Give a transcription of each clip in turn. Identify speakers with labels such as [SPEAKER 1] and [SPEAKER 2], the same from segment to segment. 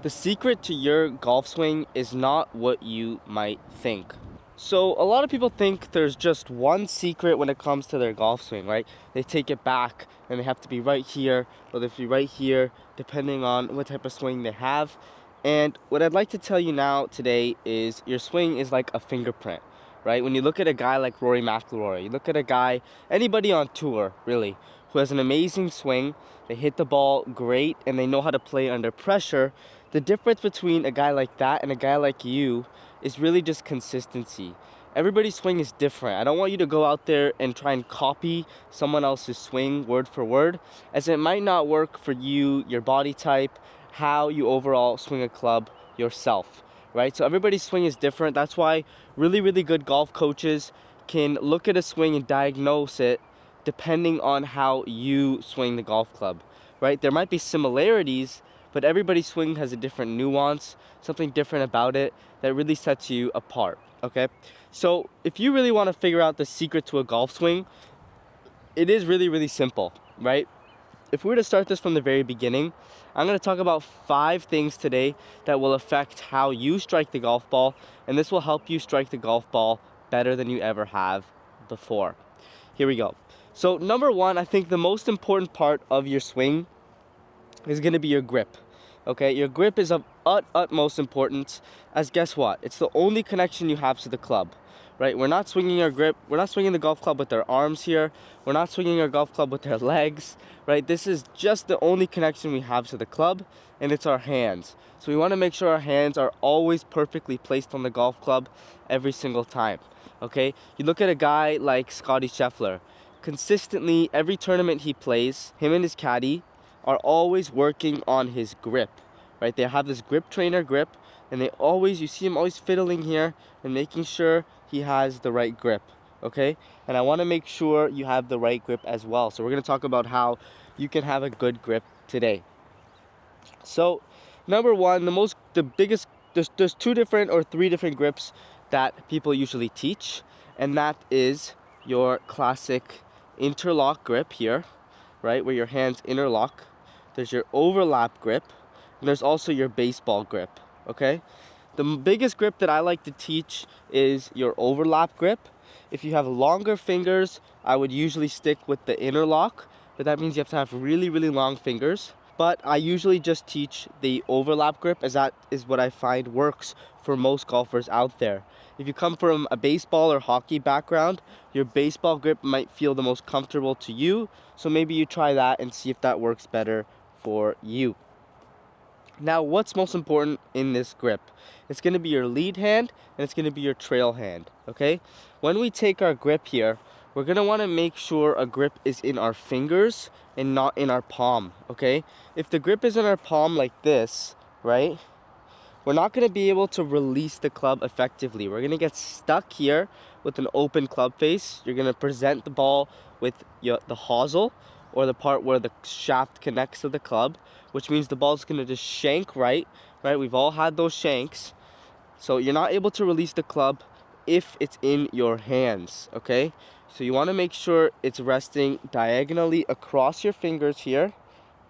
[SPEAKER 1] The secret to your golf swing is not what you might think. So a lot of people think there's just one secret when it comes to their golf swing, right? They take it back and they have to be right here, or they have to be right here, depending on what type of swing they have. And what I'd like to tell you now today is your swing is like a fingerprint, right? When you look at a guy like Rory McIlroy, you look at a guy, anybody on tour really, who has an amazing swing, they hit the ball great and they know how to play under pressure. The difference between a guy like that and a guy like you is really just consistency. Everybody's swing is different. I don't want you to go out there and try and copy someone else's swing word for word, as it might not work for you, your body type, how you overall swing a club yourself, right? So everybody's swing is different. That's why really good golf coaches can look at a swing and diagnose it depending on how you swing the golf club, right? There might be similarities, but everybody's swing has a different nuance, something different about it that really sets you apart, okay? So if you really want to figure out the secret to a golf swing, it is really simple, right? If we were to start this from the very beginning, I'm going to talk about 5 things today that will affect how you strike the golf ball, and this will help you strike the golf ball better than you ever have before. Here we go. So number 1, I think the most important part of your swing is going to be your grip. Okay, your grip is of utmost importance, as guess what? It's the only connection you have to the club, right? We're not swinging our grip, we're not swinging the golf club with our arms here, we're not swinging our golf club with our legs, right? This is just the only connection we have to the club, and it's our hands. So we want to make sure our hands are always perfectly placed on the golf club every single time, okay? You look at a guy like Scottie Scheffler. Consistently, every tournament he plays, him and his caddy are always working on his grip, right? They have this grip trainer grip, and you see him always fiddling here and making sure he has the right grip, okay? And I want to make sure you have the right grip as well. So we're going to talk about how you can have a good grip today. So number 1, the biggest, there's 2 different or 3 different grips that people usually teach, and that is your classic interlock grip here, right, where your hands interlock. There's your overlap grip, and there's also your baseball grip, okay? The biggest grip that I like to teach is your overlap grip. If you have longer fingers, I would usually stick with the interlock, but that means you have to have really long fingers. But I usually just teach the overlap grip, as that is what I find works for most golfers out there. If you come from a baseball or hockey background, your baseball grip might feel the most comfortable to you, so maybe you try that and see if that works better for you. Now, what's most important in this grip? It's going to be your lead hand and it's going to be your trail hand, okay? When we take our grip here, we're going to want to make sure a grip is in our fingers and not in our palm, okay? If the grip is in our palm like this, right, we're not going to be able to release the club effectively. We're going to get stuck here with an open club face. You're going to present the ball with the hosel, or the part where the shaft connects to the club, which means the ball's going to just shank right? We've all had those shanks. So you're not able to release the club if it's in your hands, okay? So you want to make sure it's resting diagonally across your fingers here,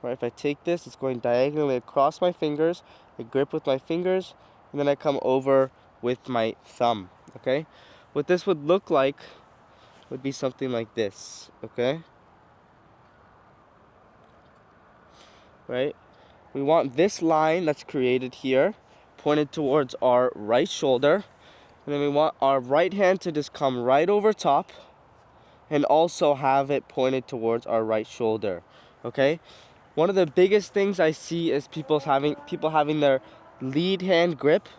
[SPEAKER 1] right? If I take this, it's going diagonally across my fingers. I grip with my fingers, and then I come over with my thumb, okay? What this would look like would be something like this, okay? Right? We want this line that's created here pointed towards our right shoulder, and then we want our right hand to just come right over top and also have it pointed towards our right shoulder, okay? One of the biggest things I see is people having their lead hand grip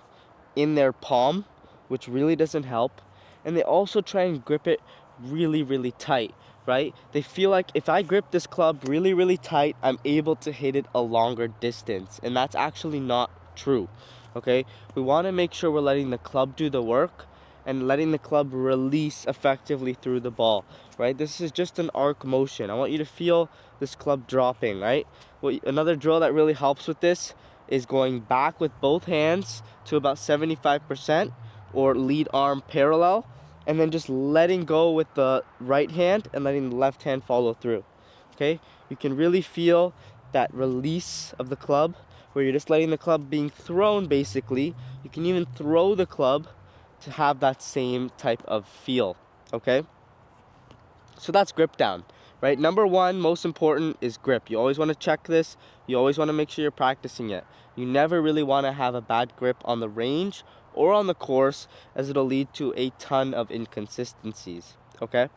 [SPEAKER 1] in their palm, which really doesn't help, and they also try and grip it really tight, right? They feel like if I grip this club really tight, I'm able to hit it a longer distance, and that's actually not true, okay? We want to make sure we're letting the club do the work and letting the club release effectively through the ball, right? This is just an arc motion. I want you to feel this club dropping, right? Another drill that really helps with this is going back with both hands to about 75%, or lead arm parallel, and then just letting go with the right hand and letting the left hand follow through, okay? You can really feel that release of the club where you're just letting the club being thrown basically. You can even throw the club to have that same type of feel, okay? So that's grip down, right? Number one, most important, is grip. You always want to check this. You always want to make sure you're practicing it. You never really want to have a bad grip on the range or on the course, as it'll lead to a ton of inconsistencies, okay?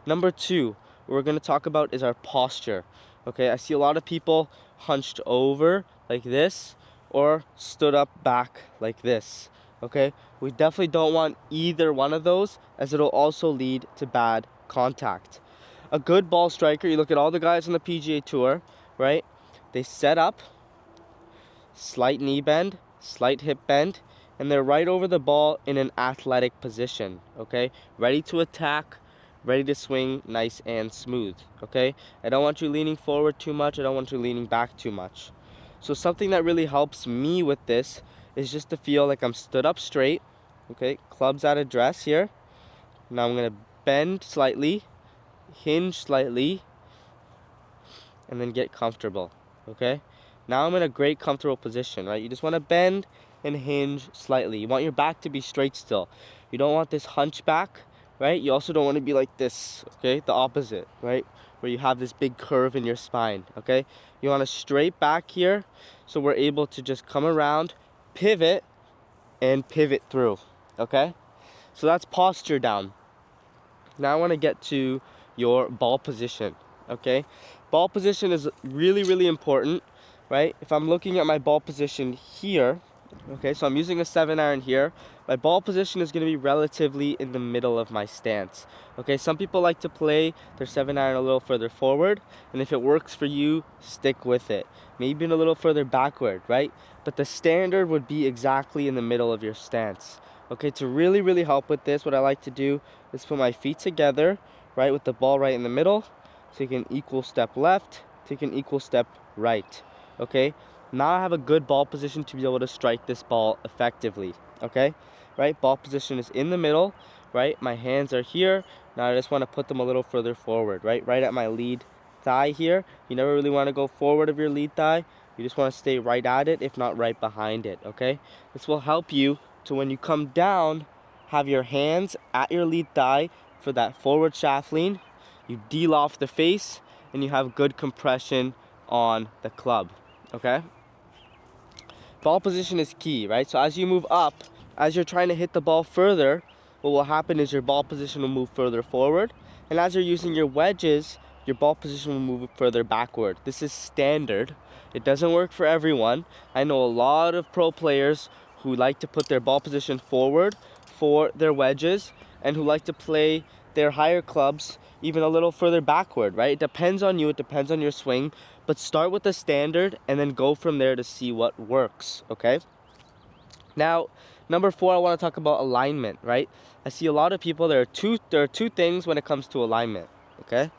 [SPEAKER 1] Number two, what we're going to talk about is our posture, okay? I see a lot of people hunched over like this or stood up back like this, okay? We definitely don't want either one of those, as it'll also lead to bad contact. A good ball striker, you look at all the guys on the PGA Tour, right? They set up, slight knee bend, slight hip bend, and they're right over the ball in an athletic position, okay? Ready to attack, ready to swing nice and smooth, okay? I don't want you leaning forward too much. I don't want you leaning back too much. So something that really helps me with this is just to feel like I'm stood up straight, okay? Club's at address here. Now I'm going to bend slightly, hinge slightly, and then get comfortable, okay? Now I'm in a great comfortable position, right? You just want to bend and hinge slightly. You want your back to be straight still. You don't want this hunchback, right? You also don't want to be like this, okay? The opposite, right? Where you have this big curve in your spine, okay? You want a straight back here, so we're able to just come around, pivot, and pivot through, okay? So that's posture down. Now I want to get to your ball position, okay? Ball position is really, really important, right? If I'm looking at my ball position here, okay, so I'm using a 7-iron here, my ball position is going to be relatively in the middle of my stance, okay? Some people like to play their 7-iron a little further forward, and if it works for you, stick with it. Maybe a little further backward, right? But the standard would be exactly in the middle of your stance. Okay, to really, really help with this, what I like to do is put my feet together, right, with the ball right in the middle. Take an equal step left, take an equal step right, okay? Now I have a good ball position to be able to strike this ball effectively, okay? Right, ball position is in the middle, right? My hands are here. Now I just want to put them a little further forward, right? Right at my lead thigh here. You never really want to go forward of your lead thigh. You just want to stay right at it, if not right behind it, okay? This will help you to, when you come down, have your hands at your lead thigh for that forward shaft lean. You deal off the face, and you have good compression on the club, okay? Ball position is key, right? So as you move up, as you're trying to hit the ball further, what will happen is your ball position will move further forward, and as you're using your wedges, your ball position will move further backward. This is standard. It doesn't work for everyone. I know a lot of pro players who like to put their ball position forward for their wedges, and who like to play their higher clubs even a little further backward, right? It depends on you, it depends on your swing, but start with the standard and then go from there to see what works, okay? Now, number 4, I want to talk about alignment, right? I see a lot of people, there are two things when it comes to alignment, okay?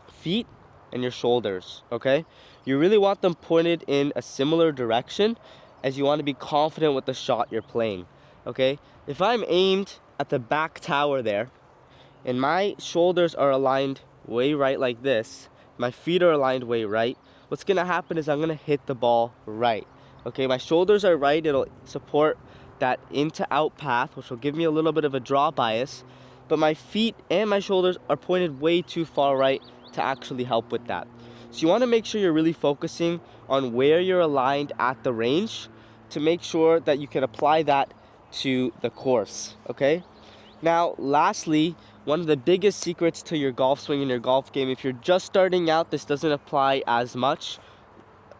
[SPEAKER 1] Feet and your shoulders, okay? You really want them pointed in a similar direction, as you want to be confident with the shot you're playing, okay? If I'm aimed at the back tower there, and my shoulders are aligned way right like this, my feet are aligned way right, what's going to happen is I'm going to hit the ball right, okay? My shoulders are right, it'll support that in to out path, which will give me a little bit of a draw bias, but my feet and my shoulders are pointed way too far right to actually help with that. So you want to make sure you're really focusing on where you're aligned at the range to make sure that you can apply that to the course, okay? Now, lastly, one of the biggest secrets to your golf swing and your golf game, if you're just starting out, this doesn't apply as much,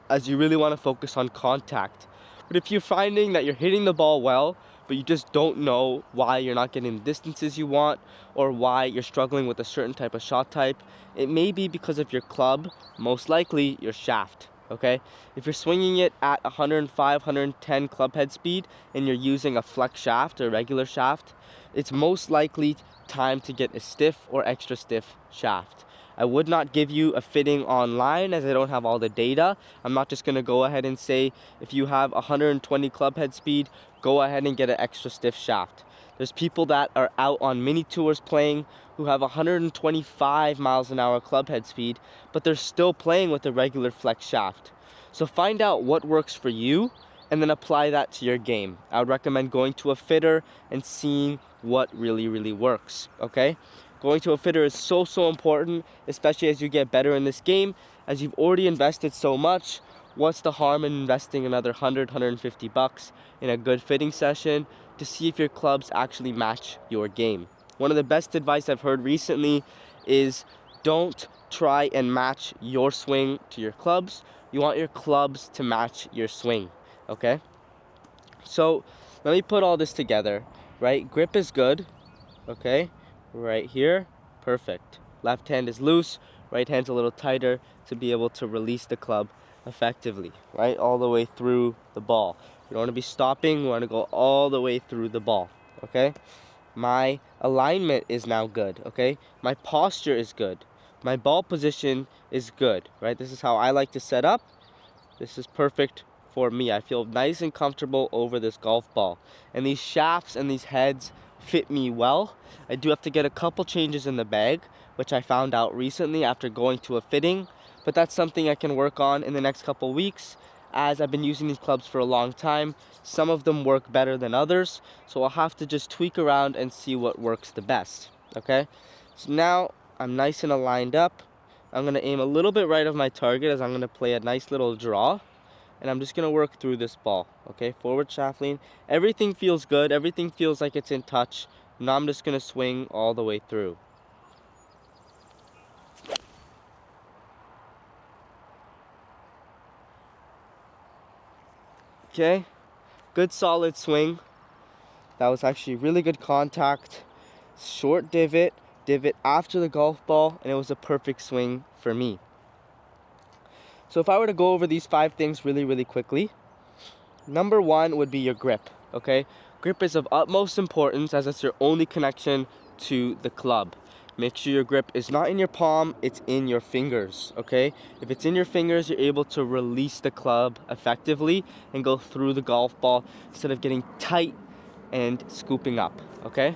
[SPEAKER 1] as you really want to focus on contact. But if you're finding that you're hitting the ball well, but you just don't know why you're not getting the distances you want, or why you're struggling with a certain type of shot type, it may be because of your club, most likely your shaft, okay? If you're swinging it at 105, 110 club head speed, and you're using a flex shaft or regular shaft, it's most likely time to get a stiff or extra stiff shaft. I would not give you a fitting online, as I don't have all the data. I'm not just going to go ahead and say if you have 120 club head speed, go ahead and get an extra stiff shaft. There's people that are out on mini tours playing who have 125 miles an hour club head speed, but they're still playing with a regular flex shaft. So find out what works for you and then apply that to your game. I would recommend going to a fitter and seeing what really works, okay? Going to a fitter is so important, especially as you get better in this game. As you've already invested so much, what's the harm in investing another 150 bucks in a good fitting session to see if your clubs actually match your game? One of the best advice I've heard recently is don't try and match your swing to your clubs. You want your clubs to match your swing, okay? So let me put all this together, right? Grip is good, okay? Right here, perfect. Left hand is loose, right hand's a little tighter to be able to release the club effectively, right? All the way through the ball. We don't want to be stopping, we want to go all the way through the ball, okay? My alignment is now good, okay? My posture is good. My ball position is good, right? This is how I like to set up. This is perfect for me. I feel nice and comfortable over this golf ball. And these shafts and these heads fit me well. I do have to get a couple changes in the bag, which I found out recently after going to a fitting. But that's something I can work on in the next couple weeks, as I've been using these clubs for a long time. Some of them work better than others, so I'll have to just tweak around and see what works the best, okay? So now I'm nice and aligned up. I'm going to aim a little bit right of my target as I'm going to play a nice little draw. And I'm just going to work through this ball, okay? Forward shaft lean. Everything feels good. Everything feels like it's in touch. Now I'm just going to swing all the way through. Okay, good solid swing. That was actually really good contact. Short divot after the golf ball, and it was a perfect swing for me. So if I were to go over these 5 things really quickly, number 1 would be your grip, okay? Grip is of utmost importance as it's your only connection to the club. Make sure your grip is not in your palm, it's in your fingers, okay? If it's in your fingers, you're able to release the club effectively and go through the golf ball instead of getting tight and scooping up, okay?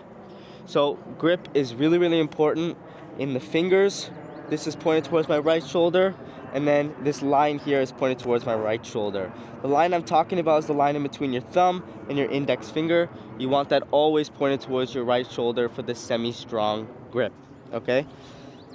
[SPEAKER 1] So grip is really important in the fingers. This is pointed towards my right shoulder, and then this line here is pointed towards my right shoulder. The line I'm talking about is the line in between your thumb and your index finger. You want that always pointed towards your right shoulder for the semi-strong grip, okay?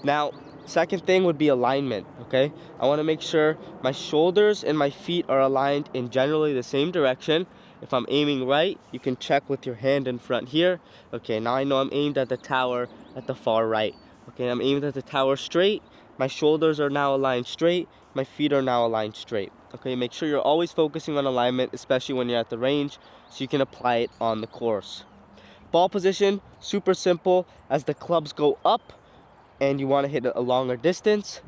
[SPEAKER 1] Now, second thing would be alignment, okay? I want to make sure my shoulders and my feet are aligned in generally the same direction. If I'm aiming right, you can check with your hand in front here. Okay, now I know I'm aimed at the tower at the far right. Okay, I'm aimed at the tower straight. My shoulders are now aligned straight. My feet are now aligned straight. Okay, make sure you're always focusing on alignment, especially when you're at the range, so you can apply it on the course. Ball position, super simple. As the clubs go up and you want to hit a longer distance,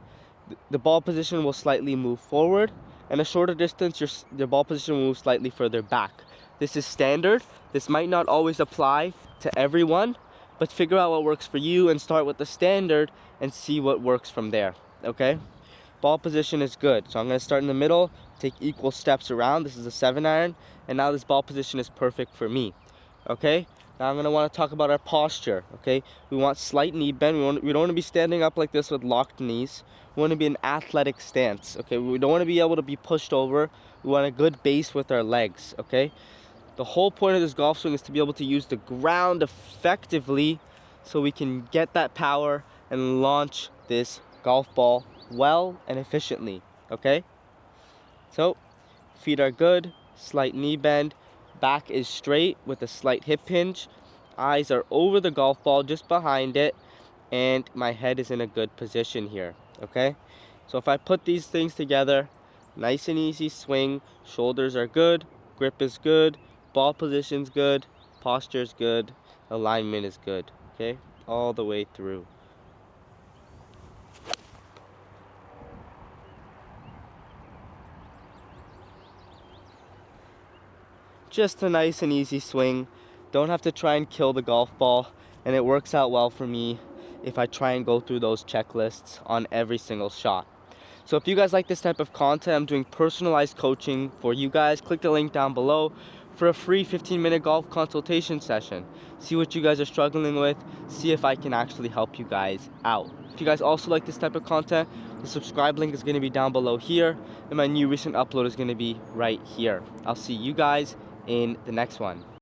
[SPEAKER 1] the ball position will slightly move forward, and a shorter distance, your ball position will move slightly further back. This is standard. This might not always apply to everyone, but figure out what works for you and start with the standard and see what works from there, okay? Ball position is good. So I'm going to start in the middle, take equal steps around. This is a 7-iron, and now this ball position is perfect for me, okay? Now I'm going to want to talk about our posture, okay? We want slight knee bend. We don't want to be standing up like this with locked knees. We want to be an athletic stance, okay? We don't want to be able to be pushed over. We want a good base with our legs, okay? The whole point of this golf swing is to be able to use the ground effectively so we can get that power and launch this golf ball well and efficiently, okay? So, feet are good, slight knee bend, back is straight with a slight hip hinge, eyes are over the golf ball, just behind it, and my head is in a good position here, okay? So if I put these things together, nice and easy swing, shoulders are good, grip is good, ball position's good, posture's good, alignment is good, okay? All the way through. Just a nice and easy swing. Don't have to try and kill the golf ball, and it works out well for me if I try and go through those checklists on every single shot. So if you guys like this type of content, I'm doing personalized coaching for you guys. Click the link down below for a free 15-minute golf consultation session. See what you guys are struggling with, see if I can actually help you guys out. If you guys also like this type of content, The subscribe link is going to be down below here, and my new recent upload is going to be right here. I'll see you guys in the next one.